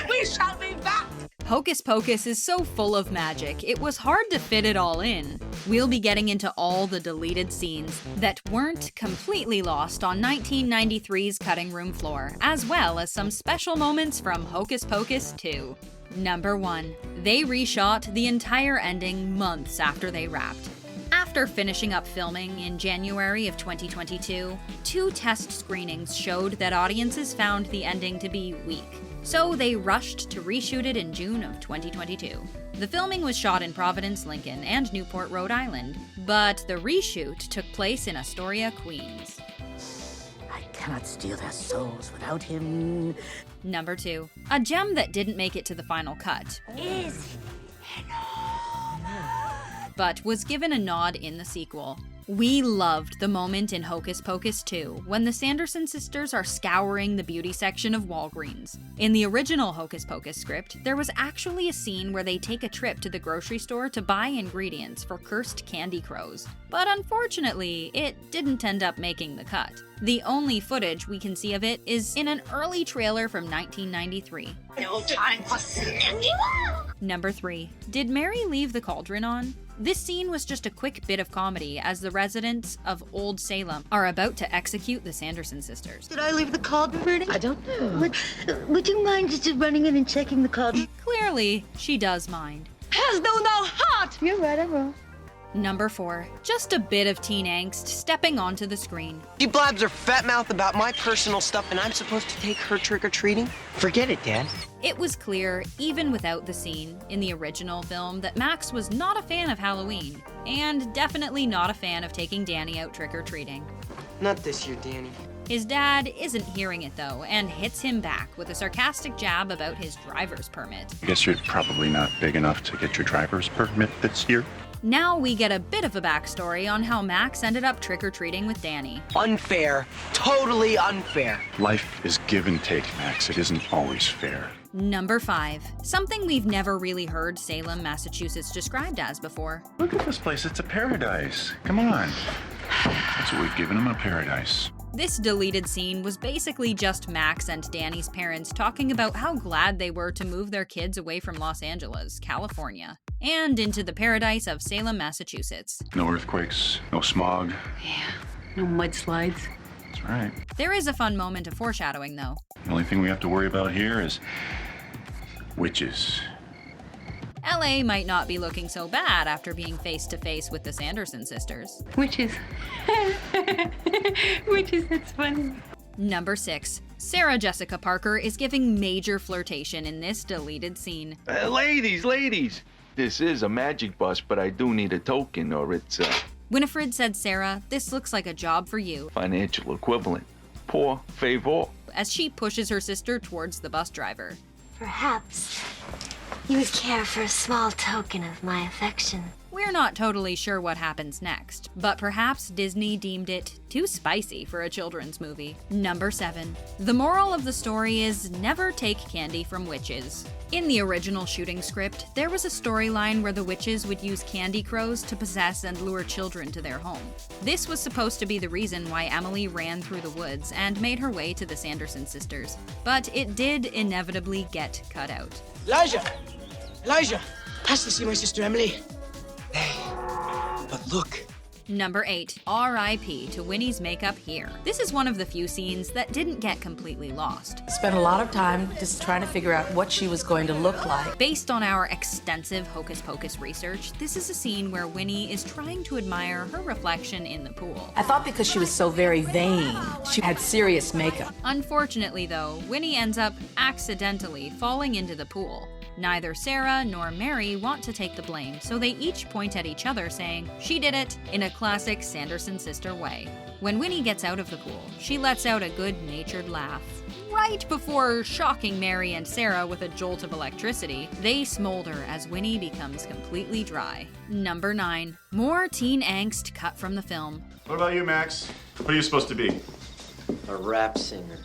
We shall be back! Hocus Pocus is so full of magic, it was hard to fit it all in. We'll be getting into all the deleted scenes that weren't completely lost on 1993's cutting room floor, as well as some special moments from Hocus Pocus 2. Number 1. They reshot the entire ending months after they wrapped. After finishing up filming in January of 2022, 2 test screenings showed that audiences found the ending to be weak. So they rushed to reshoot it in June of 2022. The filming was shot in Providence, Lincoln, and Newport, Rhode Island, but the reshoot took place in Astoria, Queens. I cannot steal their souls without him. Number 2. A gem that didn't make it to the final cut, Is but was given a nod in the sequel. We loved the moment in Hocus Pocus 2 when the Sanderson sisters are scouring the beauty section of Walgreens. In the original Hocus Pocus script, there was actually a scene where they take a trip to the grocery store to buy ingredients for cursed candy crows. But unfortunately, it didn't end up making the cut. The only footage we can see of it is in an early trailer from 1993. no time for singing. Number 3. Did Mary leave the cauldron on? This scene was just a quick bit of comedy as the residents of Old Salem are about to execute the Sanderson sisters. Did I leave the cauldron burning? I don't know. Would you mind just running in and checking the cauldron? Clearly, she does mind. Has no heart! You're right, I'm wrong. Number 4. Just a bit of teen angst stepping onto the screen. She blabs her fat mouth about my personal stuff and I'm supposed to take her trick-or-treating? Forget it, Dad. It was clear, even without the scene in the original film, that Max was not a fan of Halloween, and definitely not a fan of taking Danny out trick-or-treating. Not this year, Danny. His dad isn't hearing it though, and hits him back with a sarcastic jab about his driver's permit. I guess you're probably not big enough to get your driver's permit this year. Now we get a bit of a backstory on how Max ended up trick-or-treating with Danny. Unfair. Totally unfair. Life is give and take, Max. It isn't always fair. Number 5. Something we've never really heard Salem, Massachusetts described as before. Look at this place. It's a paradise. Come on. That's what we've given them, a paradise. This deleted scene was basically just Max and Danny's parents talking about how glad they were to move their kids away from Los Angeles, California, and into the paradise of Salem, Massachusetts. No earthquakes, no smog. Yeah, no mudslides. That's right. There is a fun moment of foreshadowing, though. The only thing we have to worry about here is witches. LA might not be looking so bad after being face to face with the Sanderson sisters. Witches. Witches, that's funny. Number 6. Sarah Jessica Parker is giving major flirtation in this deleted scene. Ladies, this is a magic bus, but I do need a token or it's a Winifred said, Sarah, this looks like a job for you, financial equivalent. Por favor. as she pushes her sister towards the bus driver. Perhaps you would care for a small token of my affection. We're not totally sure what happens next, but perhaps Disney deemed it too spicy for a children's movie. Number 7. The moral of the story is never take candy from witches. In the original shooting script, there was a storyline where the witches would use candy crows to possess and lure children to their home. This was supposed to be the reason why Emily ran through the woods and made her way to the Sanderson sisters, but it did inevitably get cut out. Elijah, has to see my sister Emily. But look. Number 8. R.I.P. to Winnie's makeup here. This is one of the few scenes that didn't get completely lost. Spent a lot of time just trying to figure out what she was going to look like. Based on our extensive Hocus Pocus research, this is a scene where Winnie is trying to admire her reflection in the pool. I thought because she was so very vain, she had serious makeup. Unfortunately though, Winnie ends up accidentally falling into the pool. Neither Sarah nor Mary want to take the blame, so they each point at each other saying, "She did it," in a classic Sanderson sister way. When Winnie gets out of the pool, she lets out a good-natured laugh. Right before shocking Mary and Sarah with a jolt of electricity, they smolder as Winnie becomes completely dry. Number 9. More teen angst cut from the film. What about you, Max? What are you supposed to be? A rap singer.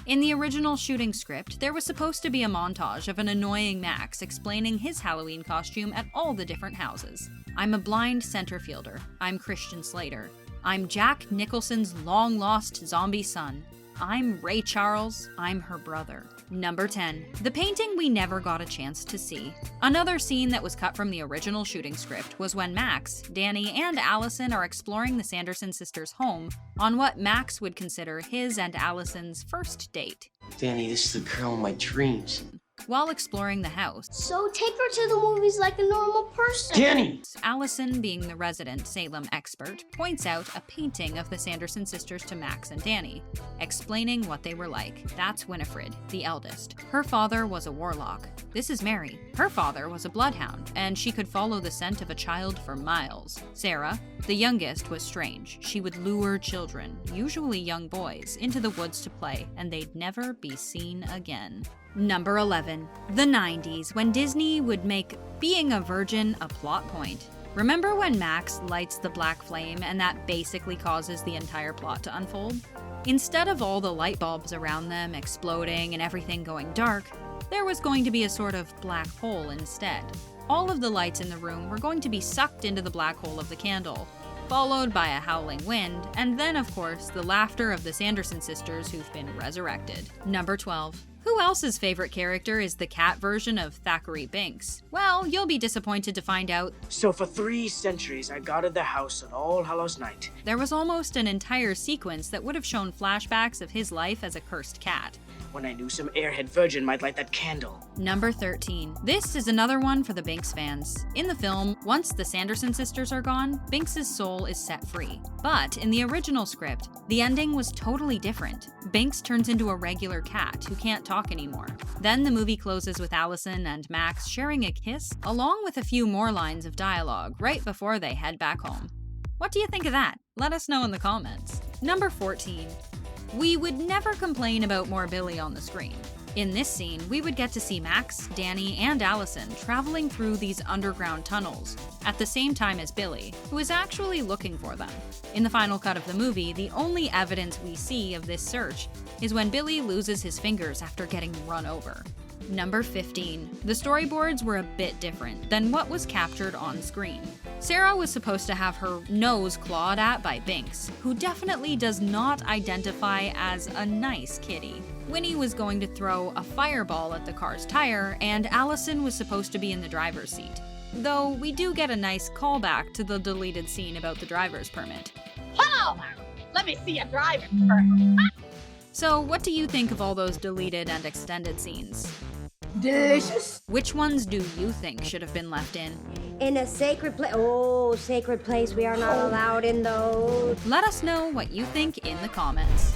In the original shooting script, there was supposed to be a montage of an annoying Max explaining his Halloween costume at all the different houses. I'm a blind center fielder. I'm Christian Slater. I'm Jack Nicholson's long-lost zombie son. I'm Ray Charles, I'm her brother. Number 10. The painting we never got a chance to see. Another scene that was cut from the original shooting script was when Max, Danny, and Allison are exploring the Sanderson sisters' home on what Max would consider his and Allison's first date. Danny, this is the girl of my dreams. While exploring the house, So take her to the movies like a normal person. Danny! Allison, being the resident Salem expert, points out a painting of the Sanderson sisters to Max and Danny, explaining what they were like. That's Winifred, the eldest. Her father was a warlock. This is Mary. Her father was a bloodhound, and she could follow the scent of a child for miles. Sarah, the youngest, was strange. She would lure children, usually young boys, into the woods to play, and they'd never be seen again. Number 11. The 90s, when Disney would make being a virgin a plot point. Remember when Max lights the black flame and that basically causes the entire plot to unfold? Instead of all the light bulbs around them exploding and everything going dark, there was going to be a sort of black hole instead. All of the lights in the room were going to be sucked into the black hole of the candle, followed by a howling wind, and then of course the laughter of the Sanderson sisters who've been resurrected. Number 12. Who else's favorite character is the cat version of Thackeray Binx? Well, you'll be disappointed to find out So for 3 centuries, I guarded the house on All Hallows Night. there was almost an entire sequence that would have shown flashbacks of his life as a cursed cat. When I knew some airhead virgin might light that candle. Number 13. This is another one for the Binx fans. In the film, once the Sanderson sisters are gone, Binx's soul is set free. But in the original script, the ending was totally different. Binx turns into a regular cat who can't talk anymore. Then the movie closes with Allison and Max sharing a kiss, along with a few more lines of dialogue right before they head back home. What do you think of that? Let us know in the comments. Number 14. We would never complain about more Billy on the screen. In this scene, we would get to see Max, Danny, and Allison traveling through these underground tunnels at the same time as Billy, who is actually looking for them. In the final cut of the movie, the only evidence we see of this search is when Billy loses his fingers after getting run over. Number 15. The storyboards were a bit different than what was captured on screen. Sarah was supposed to have her nose clawed at by Binx, who definitely does not identify as a nice kitty. Winnie was going to throw a fireball at the car's tire, and Allison was supposed to be in the driver's seat. Though we do get a nice callback to the deleted scene about the driver's permit. Hello, let me see a driver's permit. So what do you think of all those deleted and extended scenes? Delicious. Which ones do you think should have been left in? In a sacred place. Oh, sacred place. We are not allowed in those. Let us know what you think in the comments.